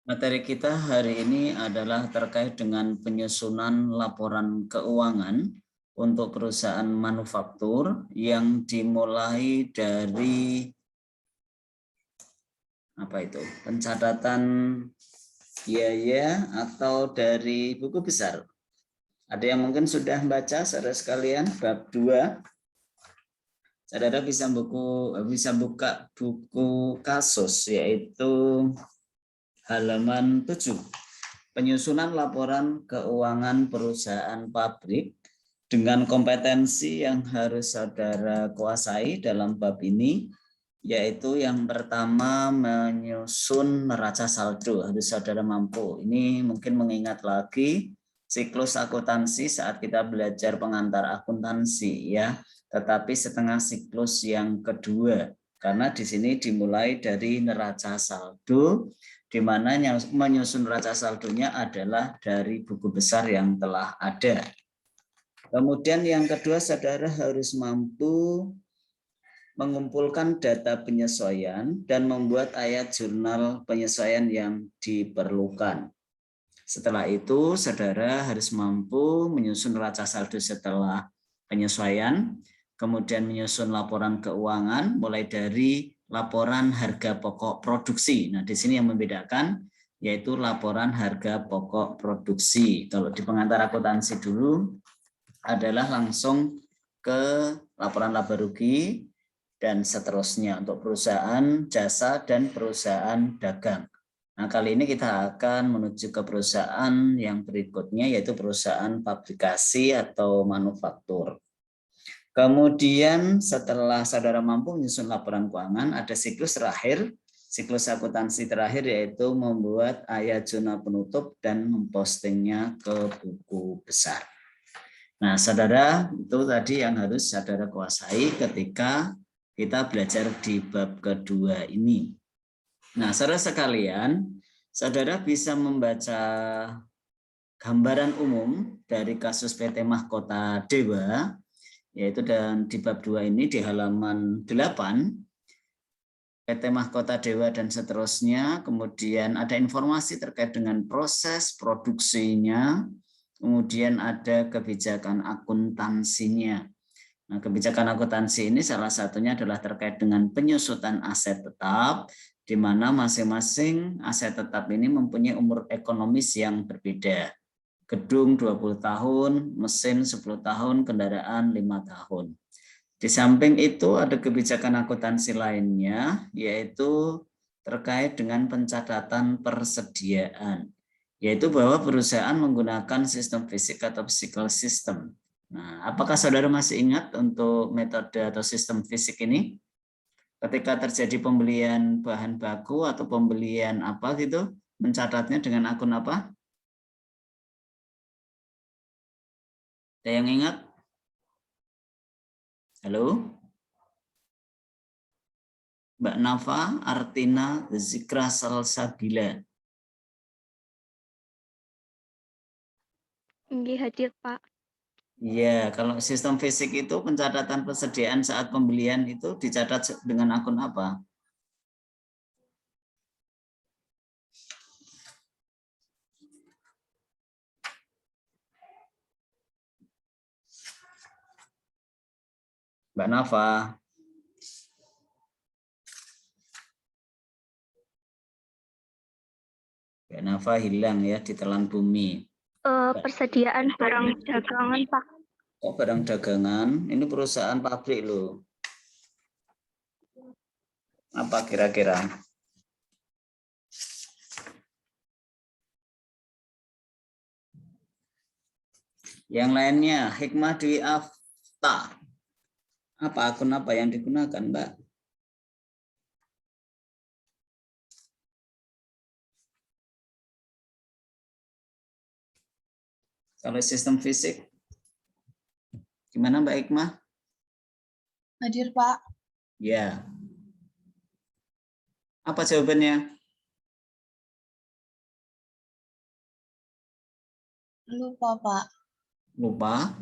Materi kita hari ini adalah terkait dengan penyusunan laporan keuangan untuk perusahaan manufaktur yang dimulai dari pencatatan biaya atau dari buku besar. Ada yang mungkin sudah baca, saudara sekalian, bab 2. Saudara bisa buka buku kasus, yaitu halaman 7. Penyusunan laporan keuangan perusahaan pabrik dengan kompetensi yang harus saudara kuasai dalam bab ini, yaitu yang pertama menyusun neraca saldo, harus saudara mampu. Ini mungkin mengingat lagi siklus akuntansi saat kita belajar pengantar akuntansi ya, tetapi setengah siklus yang kedua, karena di sini dimulai dari neraca saldo, di mana yang menyusun neraca saldonya adalah dari buku besar yang telah ada. Kemudian yang kedua, saudara harus mampu mengumpulkan data penyesuaian dan membuat ayat jurnal penyesuaian yang diperlukan. Setelah itu, saudara harus mampu menyusun neraca saldo setelah penyesuaian, kemudian menyusun laporan keuangan mulai dari laporan harga pokok produksi. Nah, di sini yang membedakan yaitu laporan harga pokok produksi. Kalau di pengantar akuntansi dulu adalah langsung ke laporan laba rugi dan seterusnya untuk perusahaan jasa dan perusahaan dagang. Nah, kali ini kita akan menuju ke perusahaan yang berikutnya, yaitu perusahaan pabrikasi atau manufaktur. Kemudian setelah saudara mampu menyusun laporan keuangan, ada siklus terakhir, siklus akuntansi terakhir, yaitu membuat ayat jurnal penutup dan mempostingnya ke buku besar. Nah, saudara, itu tadi yang harus saudara kuasai ketika kita belajar di bab kedua ini. Nah, saudara sekalian, saudara bisa membaca gambaran umum dari kasus PT Mahkota Dewa, yaitu dan di bab 2 ini di halaman 8, PT Mahkota Dewa dan seterusnya, kemudian ada informasi terkait dengan proses produksinya, kemudian ada kebijakan akuntansinya. Nah, kebijakan akuntansi ini salah satunya adalah terkait dengan penyusutan aset tetap, di mana masing-masing aset tetap ini mempunyai umur ekonomis yang berbeda. Gedung 20 tahun, mesin 10 tahun, kendaraan 5 tahun. Di samping itu ada kebijakan akuntansi lainnya, yaitu terkait dengan pencatatan persediaan, yaitu bahwa perusahaan menggunakan sistem fisik atau physical system. Nah, apakah saudara masih ingat untuk metode atau sistem fisik ini? Ketika terjadi pembelian bahan baku atau pembelian apa gitu, mencatatnya dengan akun apa? Ada yang ingat? Halo? Mbak Nafa, Artina, Zikra, Salsabila. Nggih, hadir, Pak. Iya, kalau sistem fisik itu pencatatan persediaan saat pembelian itu dicatat dengan akun apa? Mbak Nafa. Mbak Nafa hilang ya, ditelan bumi. Persediaan barang dagangan, Pak. Oh, barang dagangan, ini perusahaan pabrik loh. Apa kira-kira? Yang lainnya, Hikmah Dwi Afta. Apa akun apa yang digunakan, Mbak? Kalau sistem fisik, gimana Mbak Hikmah? Hadir, Pak. Ya. Apa jawabannya? Lupa, Pak. Lupa.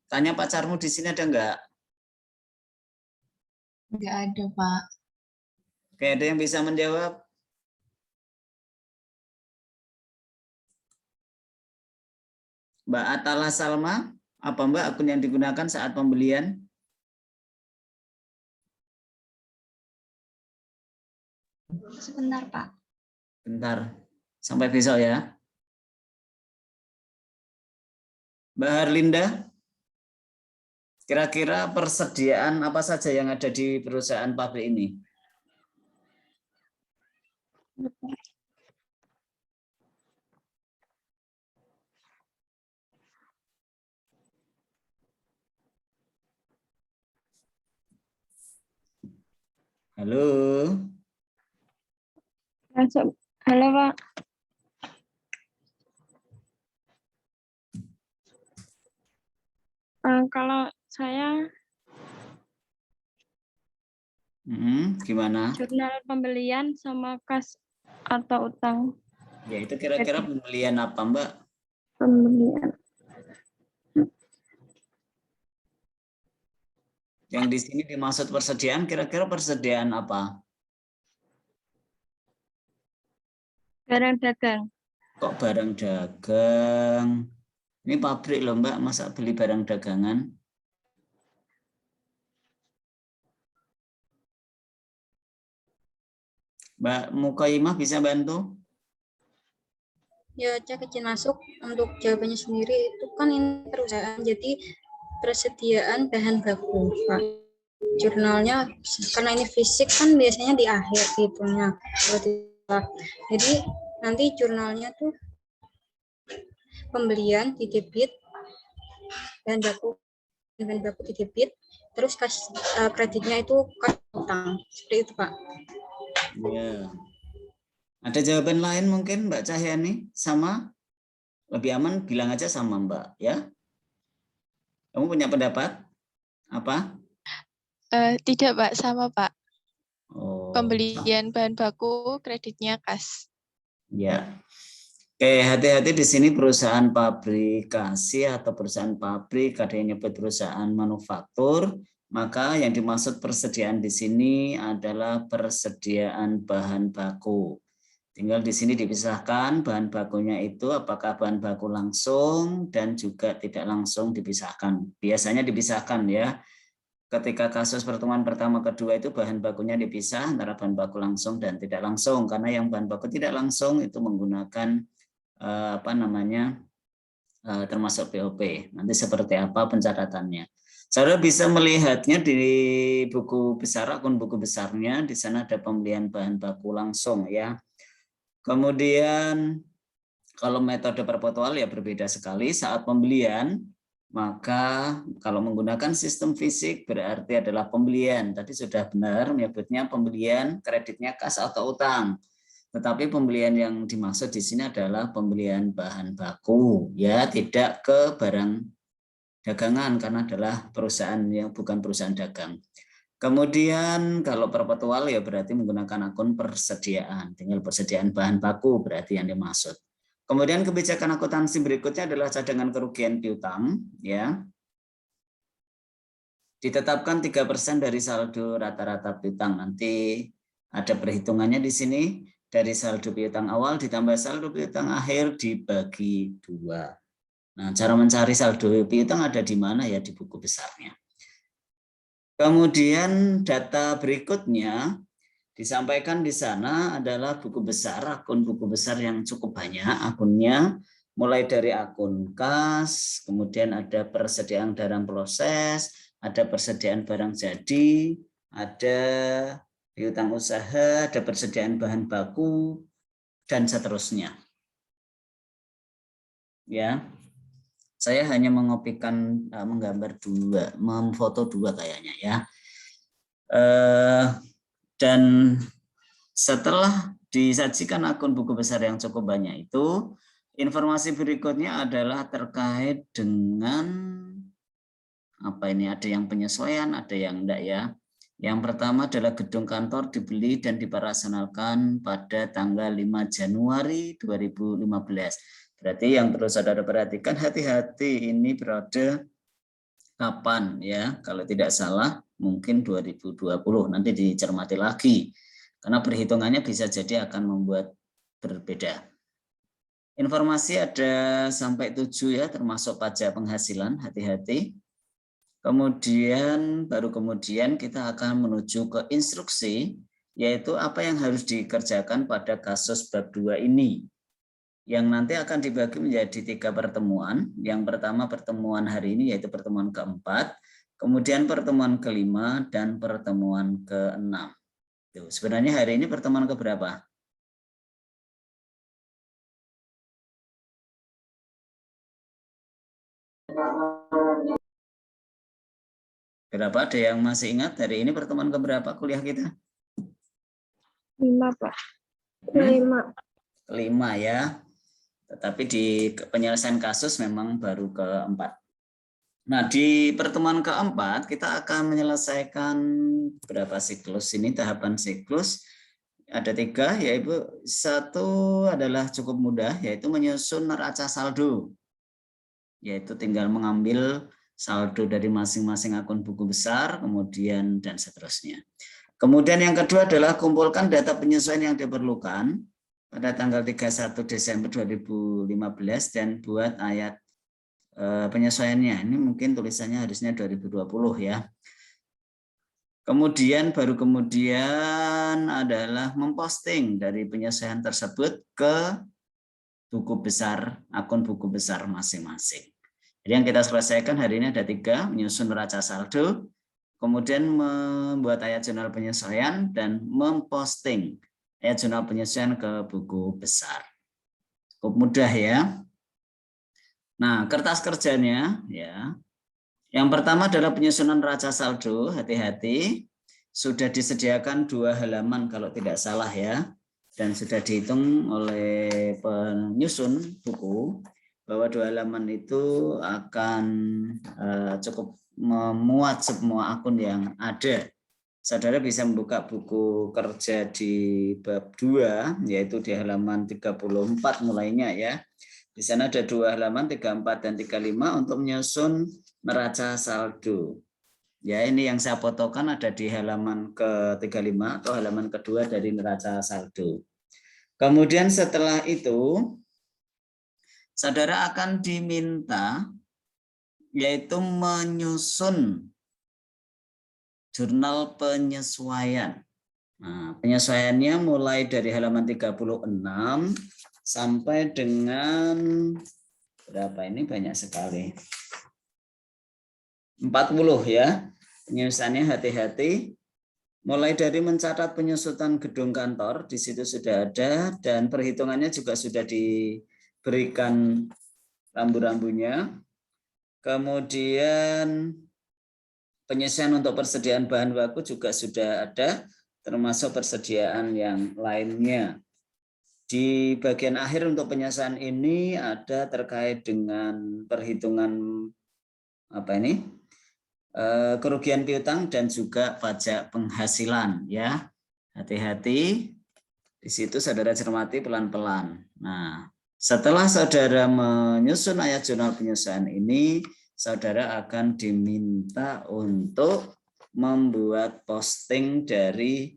Tanya pacarmu di sini ada enggak? Nggak ada, Pak. Oke, ada yang bisa menjawab? Mbak Atala Salma, apa Mbak akun yang digunakan saat pembelian? Sebentar, Pak. Bentar, sampai besok ya. Mbak Harlinda, kira-kira persediaan apa saja yang ada di perusahaan pabrik ini? Halo. Masuk. Halo, Pak. Kalau saya Gimana? jurnal pembelian sama kas atau utang Ya itu kira-kira pembelian apa Mbak? pembelian. Yang di sini dimaksud persediaan, kira-kira persediaan apa? Barang dagang. Kok barang dagang? Ini pabrik loh Mbak, masa beli barang dagangan? Mbak Mukaimah bisa bantu? Ya, cek izin masuk untuk jawabannya sendiri itu kan ini perusahaan, jadi persediaan bahan baku, Pak. Jurnalnya karena ini fisik kan biasanya di akhir hitungnya. Jadi nanti jurnalnya tuh pembelian di debit, bahan baku di debit, terus kas kreditnya itu kas utang. Seperti itu, Pak. Ya. Ada jawaban lain mungkin Mbak Cahyani? Sama? Lebih aman bilang aja sama Mbak ya. Kamu punya pendapat? Apa? Tidak, Pak, sama, Pak. Oh, Pembelian bahan baku, kreditnya kas. ya. Oke, hati-hati di sini perusahaan pabrikasi atau perusahaan pabrik, ada yang nyebut perusahaan manufaktur, maka yang dimaksud persediaan di sini adalah persediaan bahan baku. Tinggal di sini dipisahkan bahan bakunya itu apakah bahan baku langsung dan juga tidak langsung dipisahkan. Biasanya dipisahkan ya. Ketika kasus pertemuan pertama kedua itu bahan bakunya dipisah antara bahan baku langsung dan tidak langsung, karena yang bahan baku tidak langsung itu menggunakan termasuk POP. Nanti seperti apa pencatatannya. Saudara bisa melihatnya di buku besar, akun buku besarnya, di sana ada pembelian bahan baku langsung ya. Kemudian kalau metode perpetual ya berbeda sekali saat pembelian, maka kalau menggunakan sistem fisik berarti adalah pembelian. Tadi sudah benar menyebutnya pembelian, kreditnya kas atau utang. Tetapi pembelian yang dimaksud di sini adalah pembelian bahan baku, ya tidak ke barang dagangan karena adalah perusahaan yang bukan perusahaan dagang. Kemudian kalau perpetual ya berarti menggunakan akun persediaan, tinggal persediaan bahan baku berarti yang dimaksud. Kemudian kebijakan akuntansi berikutnya adalah cadangan kerugian piutang, ya. Ditetapkan 3% dari saldo rata-rata piutang. Nanti ada perhitungannya di sini. Dari saldo piutang awal ditambah saldo piutang akhir dibagi 2. Nah, cara mencari saldo piutang ada di mana ya? Di buku besarnya. Kemudian data berikutnya disampaikan di sana adalah buku besar, akun buku besar yang cukup banyak akunnya, mulai dari akun kas, kemudian ada persediaan barang proses, ada persediaan barang jadi, ada piutang usaha, ada persediaan bahan baku, dan seterusnya. Ya, saya hanya mengopikan, menggambar 2, memfoto 2 kayaknya ya. Dan setelah disajikan akun buku besar yang cukup banyak itu, informasi berikutnya adalah terkait dengan apa ini, ada yang penyesuaian, ada yang enggak ya. Yang pertama adalah gedung kantor dibeli dan dioperasionalkan pada tanggal 5 Januari 2015. Berarti yang perlu saudara perhatikan, hati-hati ini periode kapan ya. Kalau tidak salah mungkin 2020, nanti dicermati lagi. Karena perhitungannya bisa jadi akan membuat berbeda. Informasi ada sampai 7 ya, termasuk pajak penghasilan, hati-hati. Kemudian baru kemudian kita akan menuju ke instruksi, yaitu apa yang harus dikerjakan pada kasus bab 2 ini. Yang nanti akan dibagi menjadi 3 pertemuan. Yang pertama pertemuan hari ini yaitu pertemuan keempat, kemudian pertemuan kelima, dan pertemuan keenam. Tuh, sebenarnya hari ini pertemuan keberapa? Berapa? Ada yang masih ingat hari ini pertemuan keberapa kuliah kita? 5, Pak. 5. Kelima ya. Tetapi di penyelesaian kasus memang baru keempat. Nah, di pertemuan keempat kita akan menyelesaikan berapa siklus ini, tahapan siklus. Ada 3, yaitu 1 adalah cukup mudah, yaitu menyusun neraca saldo. Yaitu tinggal mengambil saldo dari masing-masing akun buku besar, kemudian dan seterusnya. Kemudian yang kedua adalah kumpulkan data penyesuaian yang diperlukan pada tanggal 31 Desember 2015 dan buat ayat penyesuaiannya. Ini mungkin tulisannya harusnya 2020 ya. Kemudian baru kemudian adalah memposting dari penyesuaian tersebut ke buku besar, akun buku besar masing-masing. Jadi yang kita selesaikan hari ini ada 3, menyusun neraca saldo, kemudian membuat ayat jurnal penyesuaian, dan memposting ayat jurnal penyesuaian ke buku besar. Cukup mudah ya. Nah, kertas kerjanya ya. Yang pertama adalah penyusunan neraca saldo, hati-hati. Sudah disediakan 2 halaman kalau tidak salah ya. Dan sudah dihitung oleh penyusun buku bahwa 2 halaman itu akan cukup memuat semua akun yang ada. Saudara bisa membuka buku kerja di bab 2, yaitu di halaman 34 mulainya ya. Di sana ada 2 halaman, 34 dan 35 untuk menyusun neraca saldo. Ya, ini yang saya fotokan ada di halaman ke-35 atau halaman kedua dari neraca saldo. Kemudian setelah itu, saudara akan diminta yaitu menyusun jurnal penyesuaian. Nah, penyesuaiannya mulai dari halaman 36 sampai dengan berapa ini, banyak sekali. 40 ya. Penyusunannya hati-hati. Mulai dari mencatat penyusutan gedung kantor, di situ sudah ada, dan perhitungannya juga sudah diberikan rambu-rambunya. Kemudian penyesuaian untuk persediaan bahan baku juga sudah ada, termasuk persediaan yang lainnya. Di bagian akhir untuk penyesuaian ini ada terkait dengan perhitungan kerugian piutang dan juga pajak penghasilan ya. Hati-hati di situ, saudara cermati pelan-pelan. Nah, setelah saudara menyusun ayat jurnal penyesuaian ini, saudara akan diminta untuk membuat posting dari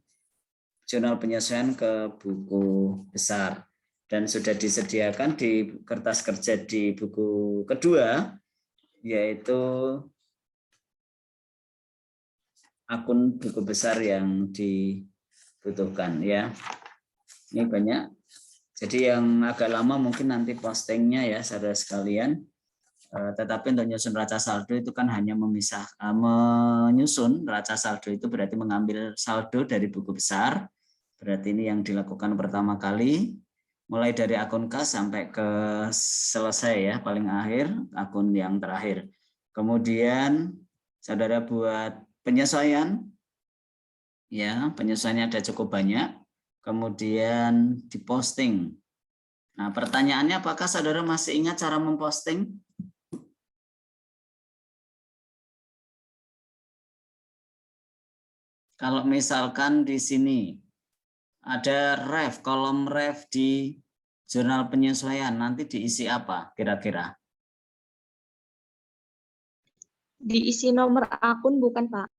jurnal penyesuaian ke buku besar, dan sudah disediakan di kertas kerja di buku kedua, yaitu akun buku besar yang dibutuhkan ya. Ini banyak. Jadi yang agak lama mungkin nanti postingnya ya saudara sekalian. Tetapi untuk menyusun neraca saldo itu kan hanya menyusun neraca saldo itu berarti mengambil saldo dari buku besar. Berarti ini yang dilakukan pertama kali, mulai dari akun kas sampai ke selesai ya, paling akhir akun yang terakhir. Kemudian saudara buat penyesuaian, ya penyesuaiannya ada cukup banyak. Kemudian diposting. Nah, pertanyaannya apakah saudara masih ingat cara memposting? Kalau misalkan di sini ada ref, kolom ref di jurnal penyesuaian, nanti diisi apa kira-kira? Diisi nomor akun bukan, Pak?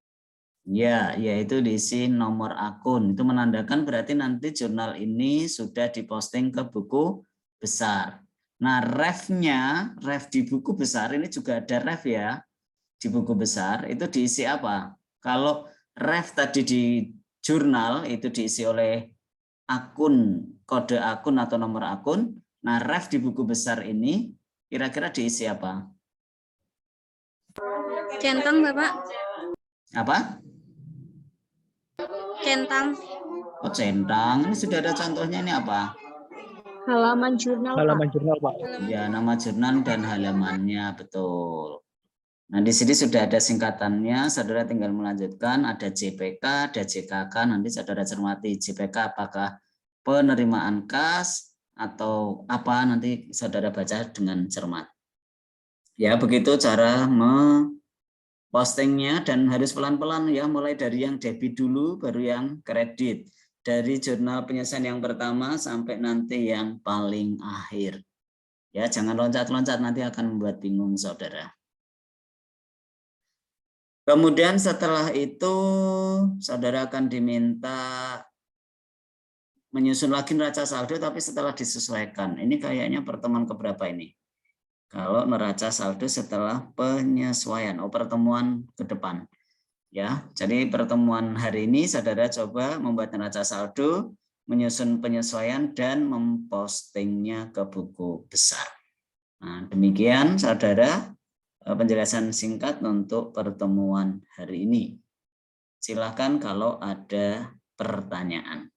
Ya, yaitu diisi nomor akun. Itu menandakan berarti nanti jurnal ini sudah diposting ke buku besar. Nah, ref-nya, ref di buku besar ini juga ada ref ya. Di buku besar itu diisi apa? Kalau ref tadi di jurnal itu diisi oleh akun, kode akun atau nomor akun. Nah, ref di buku besar ini kira-kira diisi apa? Centang, Bapak. Apa? Centang. Oh, centang. Ini sudah ada contohnya, ini apa? Halaman jurnal, Halaman Pak. jurnal, Pak. Ya, nama jurnal dan halamannya, betul. Nah, di sini sudah ada singkatannya, saudara tinggal melanjutkan, ada JPK, ada JKK, nanti saudara cermati JPK apakah penerimaan kas atau apa, nanti saudara baca dengan cermat. Ya, begitu cara postingnya dan harus pelan-pelan ya, mulai dari yang debit dulu baru yang kredit. Dari jurnal penyelesaian yang pertama sampai nanti yang paling akhir. Ya, jangan loncat-loncat, nanti akan membuat bingung saudara. Kemudian setelah itu saudara akan diminta menyusun lagi neraca saldo, tapi setelah disesuaikan. Ini kayaknya pertemuan keberapa ini? Kalau neraca saldo setelah penyesuaian, pertemuan ke depan. Ya, jadi pertemuan hari ini saudara coba membuat neraca saldo, menyusun penyesuaian dan mempostingnya ke buku besar. Nah, demikian saudara penjelasan singkat untuk pertemuan hari ini. Silakan kalau ada pertanyaan.